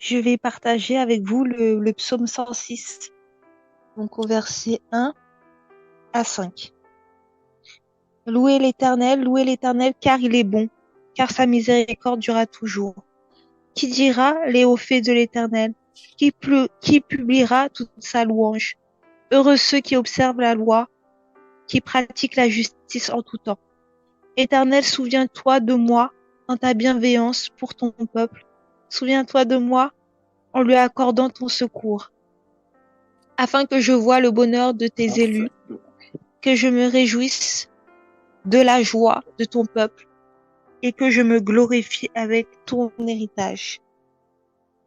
Je vais partager avec vous le psaume 106, donc au verset 1 à 5. Louez l'Éternel, car il est bon, car sa miséricorde durera toujours. Qui dira les hauts faits de l'Éternel? Qui publiera toute sa louange? Heureux ceux qui observent la loi, qui pratiquent la justice en tout temps. Éternel, souviens-toi de moi en ta bienveillance pour ton peuple. Souviens-toi de moi en lui accordant ton secours, afin que je voie le bonheur de tes élus, que je me réjouisse de la joie de ton peuple et que je me glorifie avec ton héritage.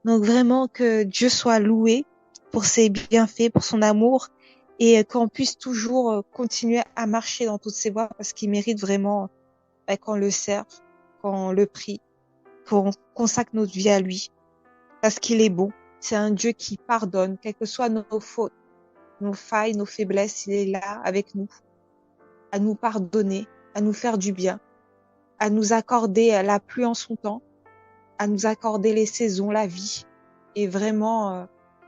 Donc vraiment que Dieu soit loué pour ses bienfaits, pour son amour et qu'on puisse toujours continuer à marcher dans toutes ses voies parce qu'il mérite vraiment qu'on le serve, qu'on le prie, qu'on consacre notre vie à lui parce qu'il est bon. C'est un Dieu qui pardonne, quelles que soient nos fautes, nos failles, nos faiblesses, il est là avec nous, à nous pardonner, à nous faire du bien, à nous accorder la pluie en son temps, à nous accorder les saisons, la vie, et vraiment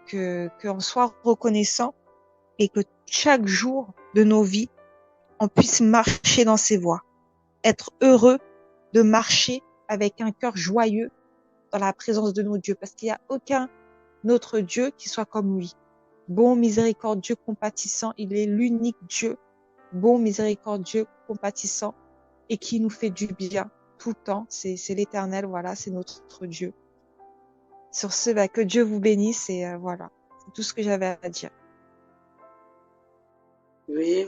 qu'on soit reconnaissant et que chaque jour de nos vies, on puisse marcher dans ses voies, être heureux de marcher avec un cœur joyeux dans la présence de nos dieux, parce qu'il n'y a aucun autre Dieu qui soit comme lui. Bon, miséricordieux, compatissant, il est l'unique Dieu, bon, miséricordieux, compatissant, et qui nous fait du bien tout le temps. C'est l'Éternel, voilà, c'est notre Dieu. Sur ce, que Dieu vous bénisse et voilà, c'est tout ce que j'avais à dire. Oui,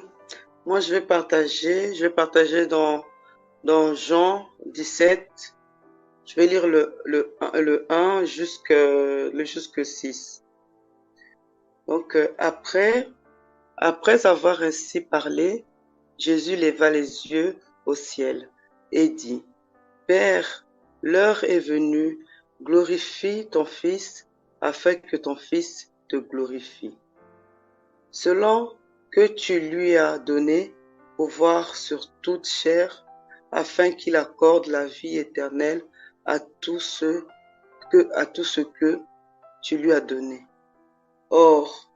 moi je vais partager dans Jean 17. Je vais lire le 1 jusque 6. Donc après avoir ainsi parlé, Jésus leva les yeux au ciel et dit, Père, l'heure est venue, glorifie ton Fils, afin que ton Fils te glorifie. Selon que tu lui as donné pouvoir sur toute chair, afin qu'il accorde la vie éternelle à tous ceux que tu lui as donné. Or,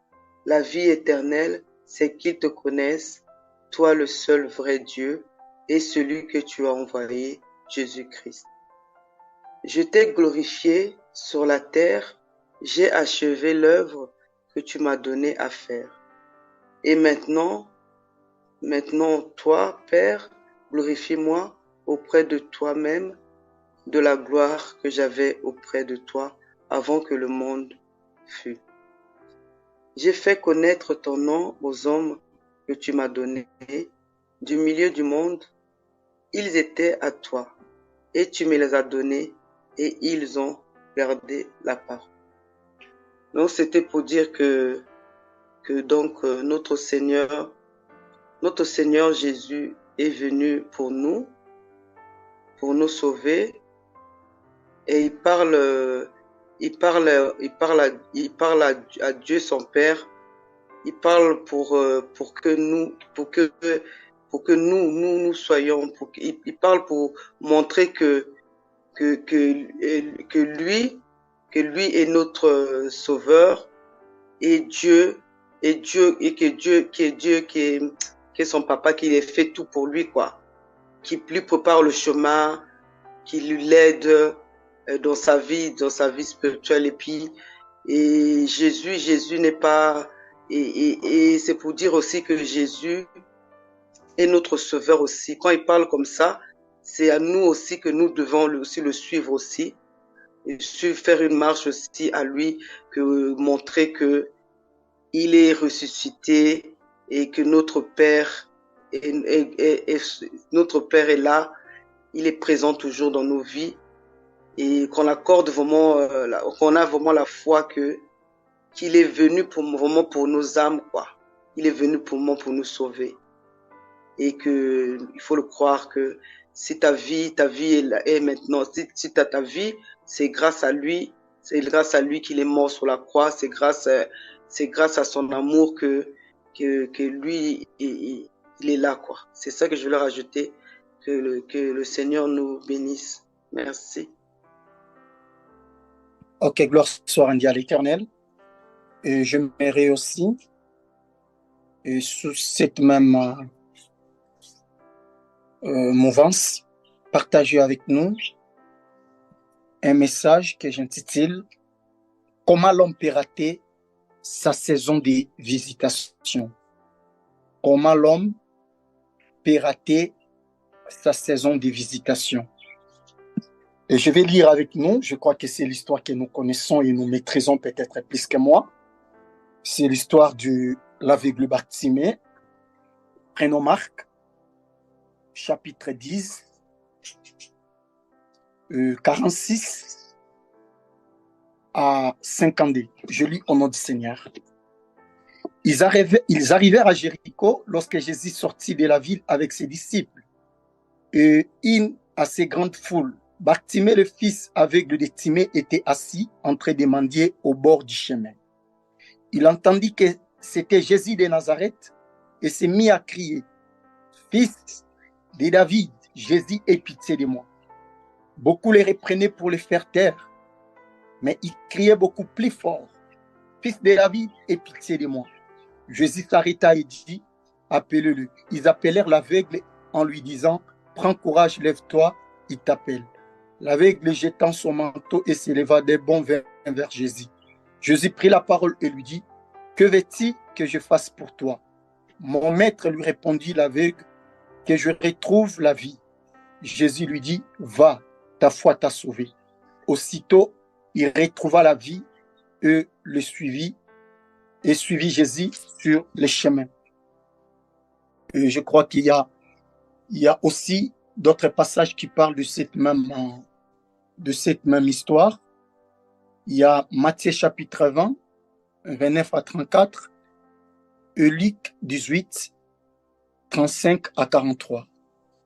la vie éternelle, c'est qu'ils te connaissent, toi le seul vrai Dieu, et celui que tu as envoyé, Jésus-Christ. Je t'ai glorifié sur la terre, j'ai achevé l'œuvre que tu m'as donné à faire. Et maintenant, toi, Père, glorifie-moi auprès de toi-même de la gloire que j'avais auprès de toi avant que le monde fût. J'ai fait connaître ton nom aux hommes que tu m'as donnés du milieu du monde. Ils étaient à toi et tu me les as donnés et ils ont gardé la parole. Donc c'était pour dire que donc notre Seigneur Jésus est venu pour nous sauver, et il parle à Dieu son Père. Il parle pour que nous soyons, il parle pour montrer que lui est notre sauveur, et Dieu, qui est son papa, qui est fait tout pour lui, quoi. Qui lui prépare le chemin, qui l'aide dans sa vie spirituelle. Et Jésus n'est pas, et c'est pour dire aussi que Jésus est notre sauveur aussi. Quand il parle comme ça, c'est à nous aussi que nous devons aussi le suivre aussi, et faire une marche aussi à lui, que montrer que il est ressuscité et que notre Père est là, il est présent toujours dans nos vies, et qu'on accorde vraiment, qu'on a vraiment la foi qu'il est venu vraiment pour nos âmes, quoi. Il est venu pour nous sauver. Et que il faut le croire que si ta vie est maintenant, si tu as ta vie, c'est grâce à lui, qu'il est mort sur la croix, c'est grâce à son amour que lui, il est là, quoi. C'est ça que je voulais rajouter, que le Seigneur nous bénisse. Merci. Ok, gloire soit rendue à l'Éternel. Et j'aimerais aussi, sous cette même mouvance, partager avec nous un message que j'intitule Comment l'homme peut rater sa saison de visitation. Comment l'homme peut rater sa saison de visitation. Et je vais lire avec nous, je crois que c'est l'histoire que nous connaissons et nous maîtrisons peut-être plus que moi. C'est l'histoire de l'aveugle Bartimée. Prenons Marc, chapitre 10, 46 à 52. Je lis au nom du Seigneur. Ils arrivèrent à Jéricho lorsque Jésus sortit de la ville avec ses disciples. Et une assez grande foule. Bartimée, le fils aveugle de Timée, était assis en train de mendier au bord du chemin. Il entendit que c'était Jésus de Nazareth et s'est mis à crier, « Fils de David, Jésus, aie pitié de moi. » Beaucoup les reprenaient pour les faire taire, mais il criait beaucoup plus fort, « Fils de David, aie pitié de moi. » Jésus s'arrêta et dit, « Appelez-le. » Ils appelèrent l'aveugle en lui disant, « Prends courage, lève-toi, il t'appelle. » L'aveugle jetant son manteau et s'éleva des bonds vers Jésus. Jésus prit la parole et lui dit, « Que veux-tu que je fasse pour toi? » Mon maître, lui répondit l'aveugle, « Que je retrouve la vie. » Jésus lui dit, « Va, ta foi t'a sauvé. » Aussitôt, il retrouva la vie et le suivit Jésus sur le chemin. Et je crois qu'il y a aussi d'autres passages qui parlent de cette même histoire. Il y a Matthieu chapitre 20, 29 à 34, et Luc 18, 35 à 43.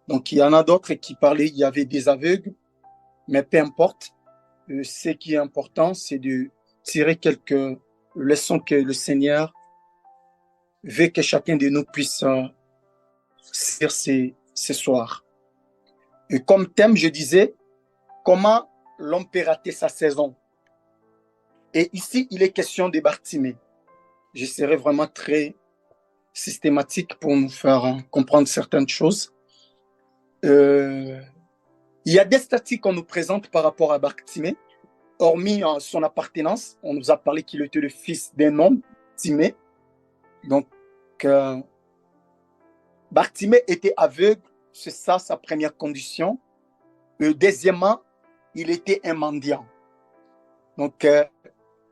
Donc, il y en a d'autres qui parlaient, il y avait des aveugles, mais peu importe. Ce qui est important, c'est de tirer quelques leçons que le Seigneur veut que chacun de nous puisse sur ce soir. Et comme thème, je disais, comment l'homme peut rater sa saison. Et ici, il est question de Bartimée. Je serai vraiment très systématique pour nous faire comprendre certaines choses. Il y a des statistiques qu'on nous présente par rapport à Bartimée. Hormis son appartenance, on nous a parlé qu'il était le fils d'un homme, Timée. Donc, Bartimée était aveugle, c'est ça sa première condition. Deuxièmement, il était un mendiant. Donc,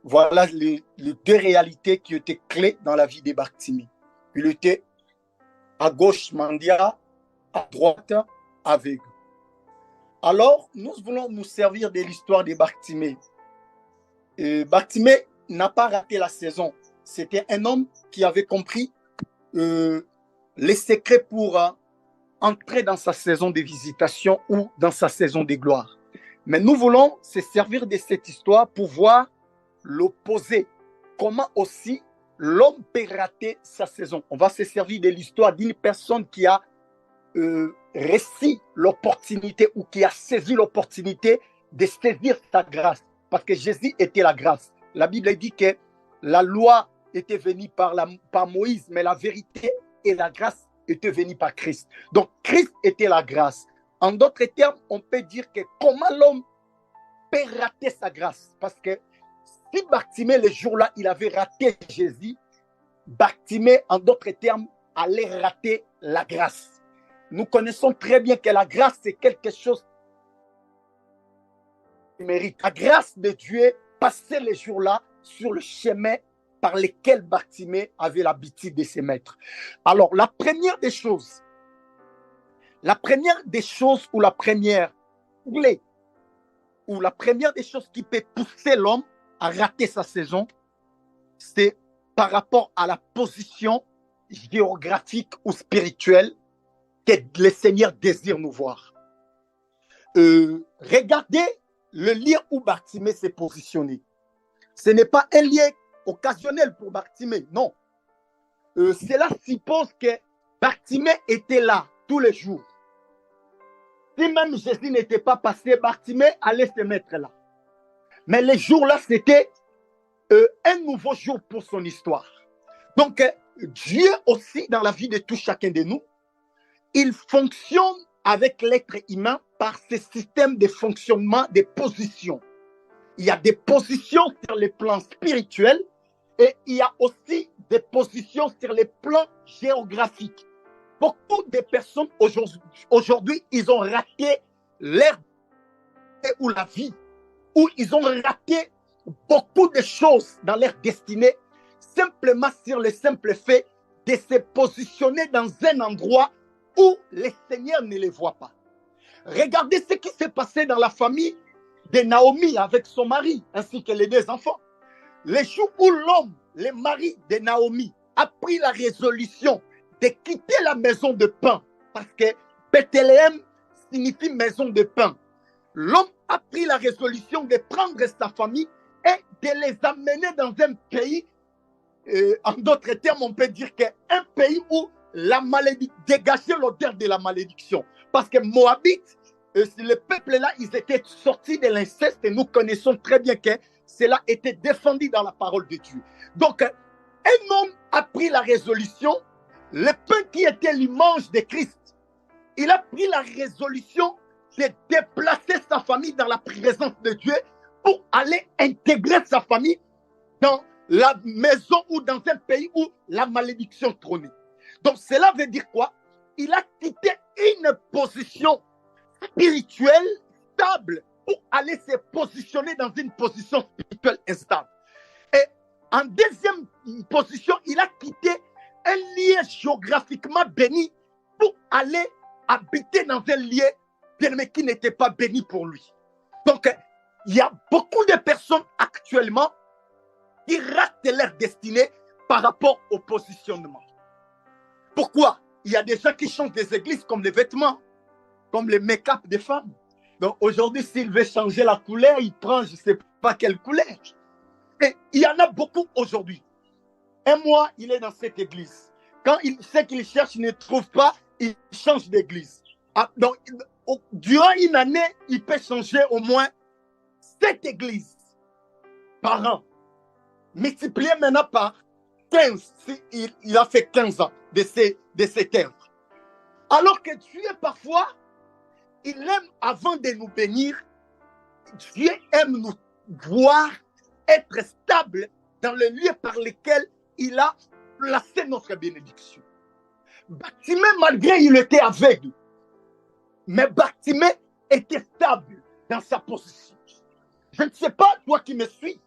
voilà les deux réalités qui étaient clés dans la vie de Bartimée. Il était à gauche mendiant, à droite aveugle. Alors, nous voulons nous servir de l'histoire de Bartimée. Bartimée n'a pas raté la saison. C'était un homme qui avait compris les secrets pour entrer dans sa saison de visitation ou dans sa saison de gloire. Mais nous voulons se servir de cette histoire pour voir l'opposé. Comment aussi l'homme peut rater sa saison. On va se servir de l'histoire d'une personne qui a réussi l'opportunité ou qui a saisi l'opportunité de saisir sa grâce. Parce que Jésus était la grâce. La Bible dit que la loi était venue par Moïse, mais la vérité et la grâce étaient venues par Christ. Donc, Christ était la grâce. En d'autres termes, on peut dire que comment l'homme peut rater sa grâce. Parce que si Bartimée, le jour-là, il avait raté Jésus, Bartimée, en d'autres termes, allait rater la grâce. Nous connaissons très bien que la grâce, c'est quelque chose qui mérite. La grâce de Dieu passait les jours-là sur le chemin par lequel Bartimée avait l'habitude de se mettre. Alors, la première des choses ou la première clé, ou la première des choses qui peut pousser l'homme à rater sa saison, c'est par rapport à la position géographique ou spirituelle que le Seigneur désire nous voir. Regardez le lieu où Bartimée s'est positionné. Ce n'est pas un lieu occasionnel pour Bartimée, non. Cela suppose que Bartimée était là tous les jours. Si même Jésus n'était pas passé, Bartimée allait se mettre là. Mais les jours-là, c'était un nouveau jour pour son histoire. Donc, Dieu aussi, dans la vie de tout chacun de nous, il fonctionne avec l'être humain par ce système de fonctionnement des positions. Il y a des positions sur le plan spirituel et il y a aussi des positions sur le plan géographique. Beaucoup de personnes aujourd'hui, ils ont raté l'air ou la vie, où ils ont raté beaucoup de choses dans leur destinée, simplement sur le simple fait de se positionner dans un endroit où le Seigneur ne les voit pas. Regardez ce qui s'est passé dans la famille de Naomi avec son mari, ainsi que les deux enfants. Le jour où l'homme, le mari de Naomi, a pris la résolution de quitter la maison de pain, parce que Bethléem signifie maison de pain. L'homme a pris la résolution de prendre sa famille et de les amener dans un pays, en d'autres termes, on peut dire qu'un pays où la malédiction, dégager l'odeur de la malédiction. Parce que Moabite, le peuple-là, ils étaient sortis de l'inceste et nous connaissons très bien que cela était défendu dans la parole de Dieu. Donc, un homme a pris la résolution, le pain qui était l'image de Christ, il a pris la résolution de déplacer sa famille dans la présence de Dieu pour aller intégrer sa famille dans la maison ou dans un pays où la malédiction trônait. Donc cela veut dire quoi? Il a quitté une position spirituelle stable pour aller se positionner dans une position spirituelle instable. Et en deuxième position, il a quitté un lieu géographiquement béni pour aller habiter dans un lieu qui n'était pas béni pour lui. Donc, il y a beaucoup de personnes actuellement qui ratent leur destinée par rapport au positionnement. Pourquoi? Il y a des gens qui changent des églises comme les vêtements, comme les make-up des femmes. Donc aujourd'hui, s'il veut changer la couleur, il prend je ne sais pas quelle couleur. Et il y en a beaucoup aujourd'hui. Un mois, il est dans cette église. Quand il sait qu'il cherche, il ne trouve pas, il change d'église. Donc, durant une année, il peut changer au moins 7 églises par an. Multiplié maintenant par 15, il a fait 15 ans de cette œuvre. Alors que Dieu, parfois, il aime, avant de nous bénir, Dieu aime nous voir être stable dans le lieu par lequel il a placé notre bénédiction. Bartimée, malgré il était aveugle, mais Bartimée était stable dans sa position. Je ne sais pas, toi qui me suis,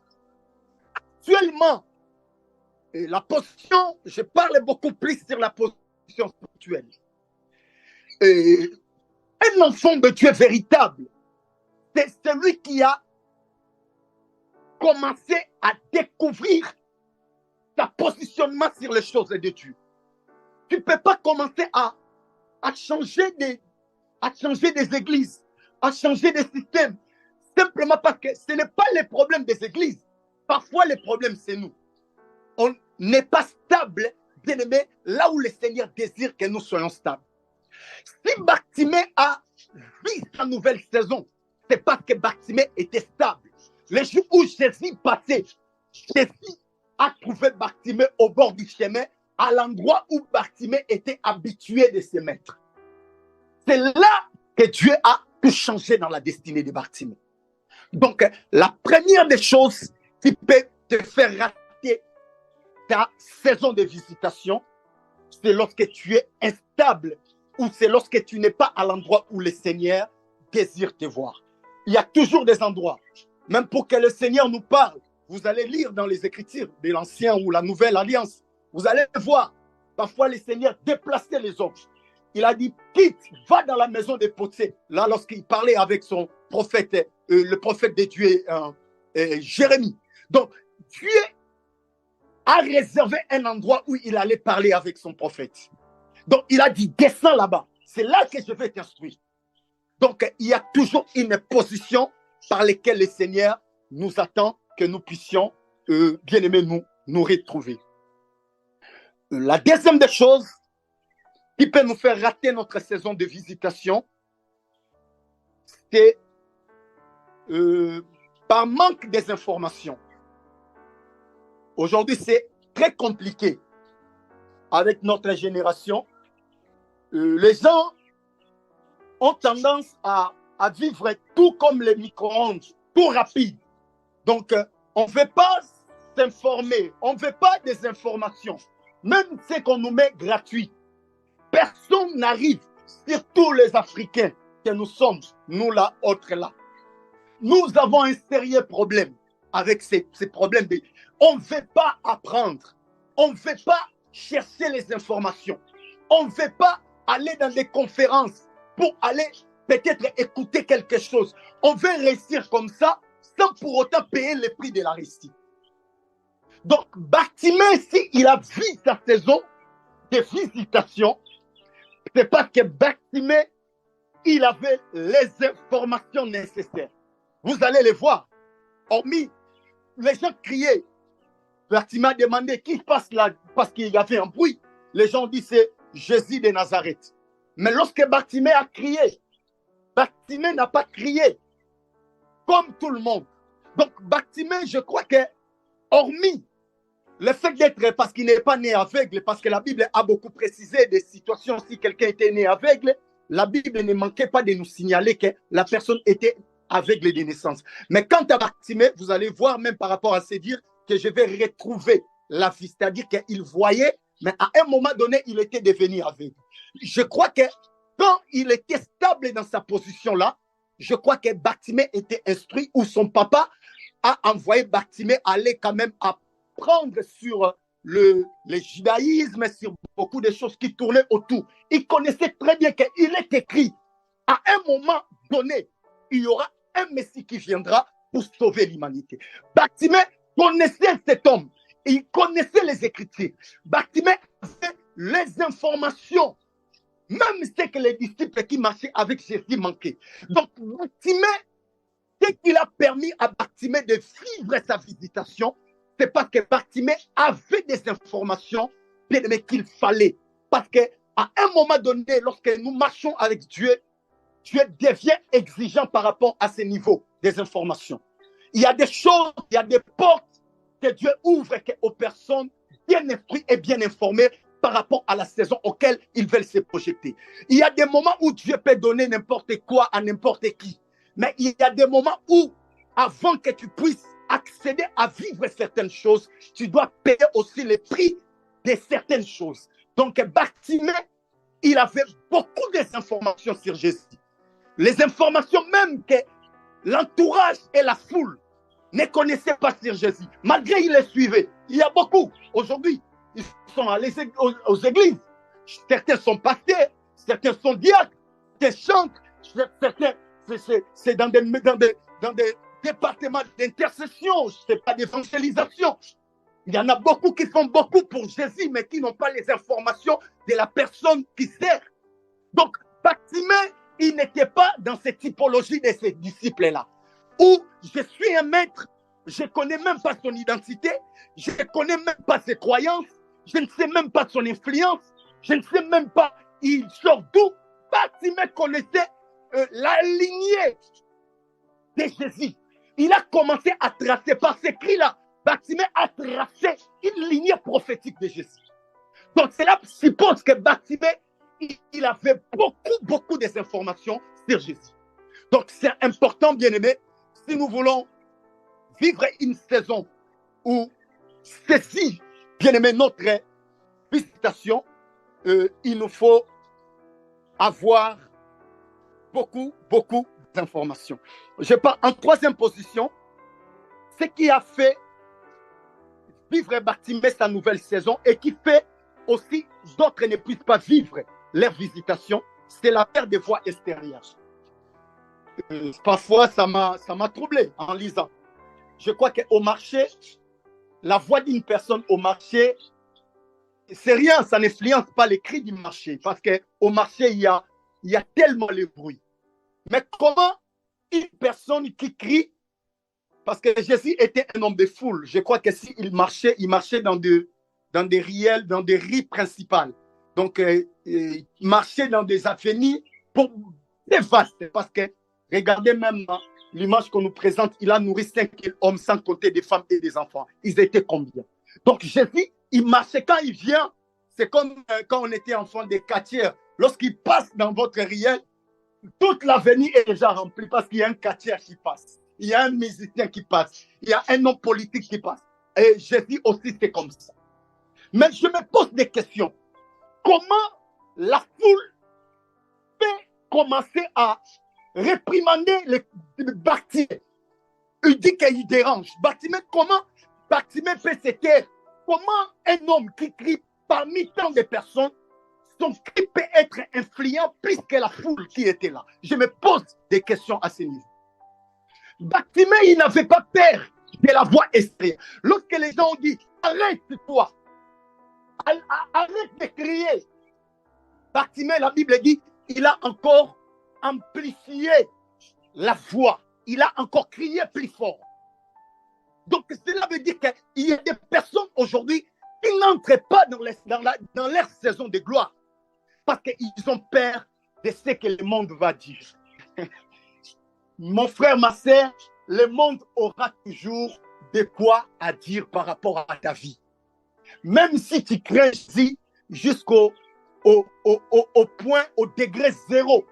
actuellement, la position, je parle beaucoup plus sur la position spirituelle. Un enfant de Dieu véritable, c'est celui qui a commencé à découvrir sa positionnement sur les choses de Dieu. Tu ne peux pas commencer à changer des églises, à changer des systèmes, simplement parce que ce n'est pas le problème des églises. Parfois, le problème, c'est nous. On n'est pas stable, bien aimé, là où le Seigneur désire que nous soyons stables. Si Bartimée a vu sa nouvelle saison, c'est parce que Bartimée était stable. Le jour où Jésus passait, Jésus a trouvé Bartimée au bord du chemin, à l'endroit où Bartimée était habitué de se mettre. C'est là que Dieu a pu changer dans la destinée de Bartimée. Donc, la première des choses qui peut te faire rater ta saison de visitation, c'est lorsque tu es instable ou c'est lorsque tu n'es pas à l'endroit où le Seigneur désire te voir. Il y a toujours des endroits, même pour que le Seigneur nous parle. Vous allez lire dans les Écritures de l'Ancien ou la Nouvelle Alliance, vous allez voir, parfois le Seigneur déplaçait les hommes. Il a dit, quitte, va dans la maison des potiers. Là, lorsqu'il parlait avec son prophète, le prophète de Dieu, Jérémie. Donc, Dieu a réservé un endroit où il allait parler avec son prophète. Donc, il a dit, descends là-bas. C'est là que je vais t'instruire. Donc, il y a toujours une position par laquelle le Seigneur nous attend que nous puissions, bien aimés, nous retrouver. La deuxième des choses qui peut nous faire rater notre saison de visitation, c'est par manque des informations. Aujourd'hui, c'est très compliqué avec notre génération. Les gens ont tendance à vivre tout comme les micro-ondes, tout rapide. Donc, on ne veut pas s'informer, on ne veut pas des informations, même ce qu'on nous met gratuit. Personne n'arrive, surtout les Africains que nous sommes, nous là, autres là. Nous avons un sérieux problème avec ces problèmes. On ne veut pas apprendre, on ne veut pas chercher les informations, on ne veut pas aller dans des conférences pour aller peut-être écouter quelque chose. On veut réussir comme ça sans pour autant payer le prix de la réussite. Donc, Bartimée, s'il a vu sa saison de visitation, c'est parce que Bartimée, il avait les informations nécessaires. Vous allez les voir. Hormis, les gens criaient. Bartimée a demandé qui passe là parce qu'il y avait un bruit. Les gens disent c'est Jésus de Nazareth. Mais lorsque Bartimée a crié, Bartimée n'a pas crié comme tout le monde. Donc, Bartimée, je crois que, hormis le fait d'être, parce qu'il n'est pas né aveugle, parce que la Bible a beaucoup précisé des situations, si quelqu'un était né aveugle, la Bible ne manquait pas de nous signaler que la personne était aveugle de naissance. Mais quant à Bartimée, vous allez voir, même par rapport à se dire que je vais retrouver la vie, c'est-à-dire qu'il voyait, mais à un moment donné, il était devenu aveugle. Je crois que quand il était stable dans sa position-là, je crois que Bartimée était instruit, ou son papa a envoyé Bartimée aller quand même apprendre sur le judaïsme, sur beaucoup de choses qui tournaient autour. Il connaissait très bien qu'il est écrit, à un moment donné, il y aura un Messie qui viendra pour sauver l'humanité. Bartimée connaissait cet homme, il connaissait les Écritures. Bartimée avait les informations, même ce que les disciples qui marchaient avec Jésus manquaient. Donc, Bartimée, ce qui a permis à Bartimée de vivre sa visitation, c'est parce que Bartimée avait des informations mais qu'il fallait. Parce qu'à un moment donné, lorsque nous marchons avec Dieu, Dieu devient exigeant par rapport à ce niveau des informations. Il y a des choses, il y a des portes que Dieu ouvre aux personnes bien instruites et bien informées par rapport à la saison auquel ils veulent se projeter. Il y a des moments où Dieu peut donner n'importe quoi à n'importe qui. Mais il y a des moments où, avant que tu puisses accéder à vivre certaines choses, tu dois payer aussi le prix de certaines choses. Donc, Bartimée, il avait beaucoup d'informations sur Jésus. Les informations même que l'entourage et la foule ne connaissaient pas sur Jésus. Malgré qu'ils les suivaient. Il y a beaucoup. Aujourd'hui, ils sont allés aux églises. Certains sont pasteurs, certains sont diacres, certains chantent, certains, c'est dans des départements d'intercession, c'est pas d'évangélisation. Il y en a beaucoup qui font beaucoup pour Jésus, mais qui n'ont pas les informations de la personne qui sert. Donc, Bartimée, il n'était pas dans cette typologie de ces disciples-là, où je suis un maître, je ne connais même pas son identité, je ne connais même pas ses croyances, je ne sais même pas son influence, je ne sais même pas il sort d'où. Bartimée connaissait la lignée de Jésus. Il a commencé à tracer par ces cris-là. Bartimée a tracé une lignée prophétique de Jésus. Donc cela suppose que Bartimée, il avait beaucoup d'informations sur Jésus. Donc c'est important, bien-aimés, si nous voulons vivre une saison où ceci, bien-aimé, notre visitation, il nous faut avoir beaucoup d'informations. Je pars en troisième position. Ce qui a fait vivre Bartimée sa nouvelle saison et qui fait aussi d'autres ne puissent pas vivre leur visitation, c'est la perte des voix extérieures. Parfois, ça m'a troublé en lisant. Je crois qu'au marché, la voix d'une personne au marché, c'est rien, ça n'influence pas les cris du marché, parce qu'au marché, il y a tellement le bruit. Mais comment une personne qui crie, parce que Jésus était un homme de foule, je crois que s'il marchait, il marchait dans des ruelles, dans des rues principales. Donc, il marchait dans des avenues pour des vastes, parce que regardez même l'image qu'on nous présente, il a nourri 5000 hommes sans compter des femmes et des enfants. Ils étaient combien? Donc Jésus, il marchait quand il vient. C'est comme quand on était enfant des quartiers. Lorsqu'il passe dans votre riel, toute l'avenue est déjà remplie parce qu'il y a un quartier qui passe. Il y a un musicien qui passe. Il y a un homme politique qui passe. Et Jésus aussi, c'est comme ça. Mais je me pose des questions. Comment la foule peut commencer à réprimander le Bartimée? Il dit qu'il dérange. Bartimée, comment Bartimée peut se taire? Comment un homme qui crie parmi tant de personnes, son cri peut être influent plus que la foule qui était là? Je me pose des questions à ce niveau. Bartimée, il n'avait pas peur de la voix extérieure. Lorsque les gens ont dit « Arrête-toi », arrête de crier. Bartimée, la Bible dit, il a encore amplifié la voix. Il a encore crié plus fort. Donc, cela veut dire qu'il y a des personnes aujourd'hui qui n'entrent pas dans leur saison de gloire parce qu'ils ont peur de ce que le monde va dire. Mon frère, ma sœur, le monde aura toujours de quoi à dire par rapport à ta vie. Même si tu crains jusqu'au point, au degré zéro,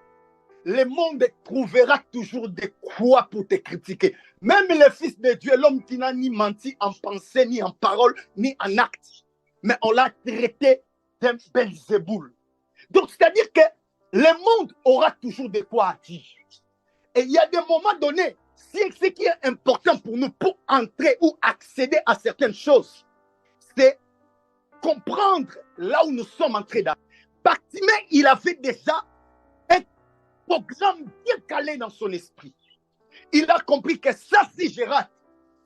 le monde trouvera toujours de quoi pour te critiquer. Même le Fils de Dieu, l'homme qui n'a ni menti en pensée, ni en parole, ni en acte. Mais on l'a traité d'un Belzéboul. Donc, c'est-à-dire que le monde aura toujours de quoi dire. Et il y a des moments donnés, ce qui est important pour nous, pour entrer ou accéder à certaines choses, c'est comprendre là où nous sommes entrés dans. Bartimée, il avait déjà un programme bien calé dans son esprit. Il a compris que ça, si je rate,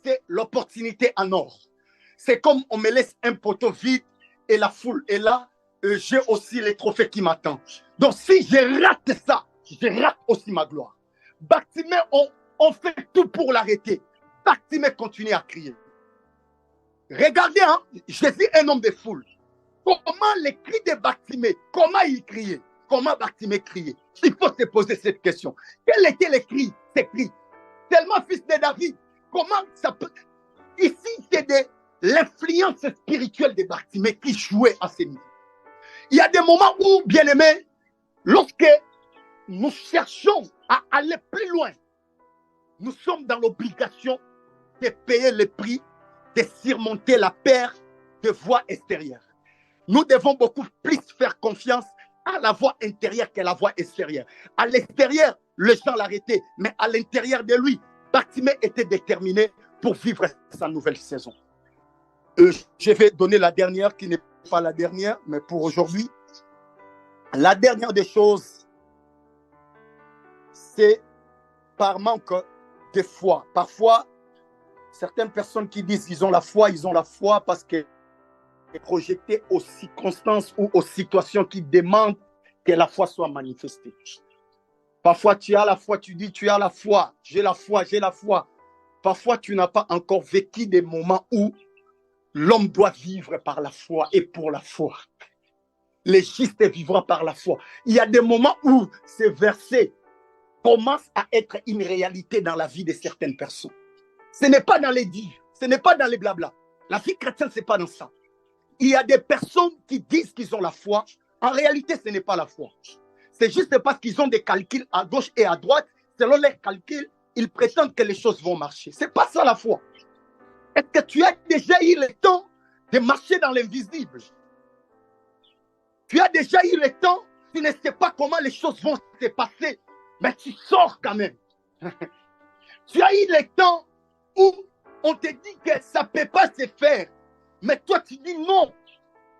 c'est l'opportunité en or. C'est comme on me laisse un poteau vide et la foule est là, j'ai aussi les trophées qui m'attendent. Donc si je rate ça, je rate aussi ma gloire. Bartimée, on fait tout pour l'arrêter. Bartimée continue à crier. Regardez, hein, Jésus est un homme de foule. Comment les cris de Bartimée, comment il criait? Comment Bartimée criait? Il faut se poser cette question. Quels étaient les cris? Ces cris. Tellement fils de David. Comment ça peut... Ici, c'est de l'influence spirituelle de Bartimée qui jouait à ce niveau. Il y a des moments où, bien aimé, lorsque nous cherchons à aller plus loin, nous sommes dans l'obligation de payer le prix, de surmonter la perte de voix extérieure. Nous devons beaucoup plus faire confiance à la voix intérieure qu'à la voix extérieure. À l'extérieur, les gens l'arrêtaient, mais à l'intérieur de lui, Bartimée était déterminé pour vivre sa nouvelle saison. Je vais donner la dernière, qui n'est pas la dernière, mais pour aujourd'hui. La dernière des choses, c'est par manque de foi. Parfois, certaines personnes qui disent qu'ils ont la foi parce que projeté aux circonstances ou aux situations qui demandent que la foi soit manifestée. Parfois, tu as la foi, tu dis, tu as la foi, j'ai la foi, j'ai la foi. Parfois, tu n'as pas encore vécu des moments où l'homme doit vivre par la foi et pour la foi. Les justes vivront par la foi. Il y a des moments où ces versets commencent à être une réalité dans la vie de certaines personnes. Ce n'est pas dans les dires, ce n'est pas dans les blabla. La vie chrétienne, ce n'est pas dans ça. Il y a des personnes qui disent qu'ils ont la foi. En réalité, ce n'est pas la foi. C'est juste parce qu'ils ont des calculs à gauche et à droite. Selon leurs calculs, ils prétendent que les choses vont marcher. Ce n'est pas ça la foi. Est-ce que tu as déjà eu le temps de marcher dans l'invisible? Tu as déjà eu le temps, tu ne sais pas comment les choses vont se passer, mais tu sors quand même. Tu as eu le temps où on te dit que ça ne peut pas se faire. Mais toi, tu dis non,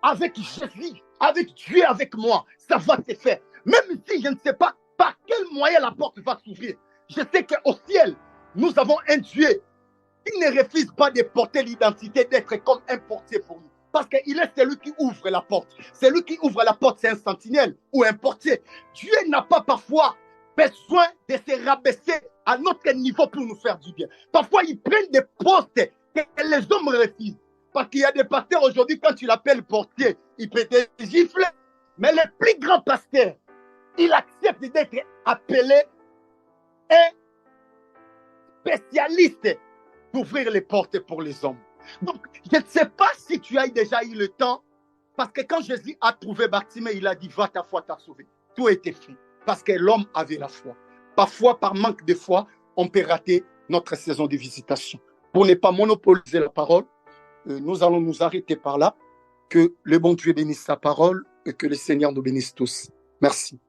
avec Jésus, avec Dieu, avec moi, ça va se faire. Même si je ne sais pas par quel moyen la porte va s'ouvrir. Je sais qu'au ciel, nous avons un Dieu qui ne refuse pas de porter l'identité d'être comme un portier pour nous. Parce qu'il est celui qui ouvre la porte. Celui qui ouvre la porte, c'est un sentinelle ou un portier. Dieu n'a pas parfois besoin de se rabaisser à notre niveau pour nous faire du bien. Parfois, ils prennent des postes que les hommes refusent. Parce qu'il y a des pasteurs aujourd'hui, quand tu l'appelles portier, il peut te gifler. Mais le plus grand pasteur, il accepte d'être appelé un spécialiste d'ouvrir les portes pour les hommes. Donc, je ne sais pas si tu as déjà eu le temps, parce que quand Jésus a trouvé Bartimée, il a dit, va, ta foi t'a sauvé. Tout était fait, parce que l'homme avait la foi. Parfois, par manque de foi, on peut rater notre saison de visitation. Pour ne pas monopoliser la parole, nous allons nous arrêter par là. Que le bon Dieu bénisse sa parole et que le Seigneur nous bénisse tous. Merci.